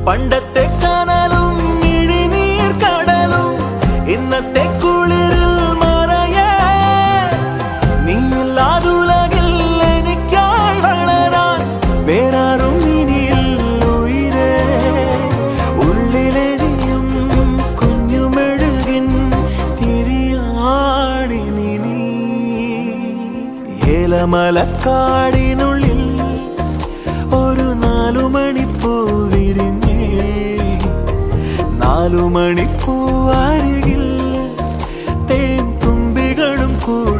പണ്ടത്തെ കനലും ഇഴിനീർ കടലും ഇന്നത്തെ കുളിരിൽ മറയേ നീയില്ലാതുലകിൽ എനിക്കായി വളരാൻ വേറാരും ഇനിയില്ല ഉയിരേ ഉള്ളിലെരിയും കുഞ്ഞുമെഴുകിൻ തിരിയാണി നീ ഏലമലക്കാടിനുള്ളിൽ ഒരു 4 മണിപ്പൂ വിരിഞ്ഞേ 4 മണിപ്പൂ അരികിൽ തേൻ തുമ്പികളും കൂടി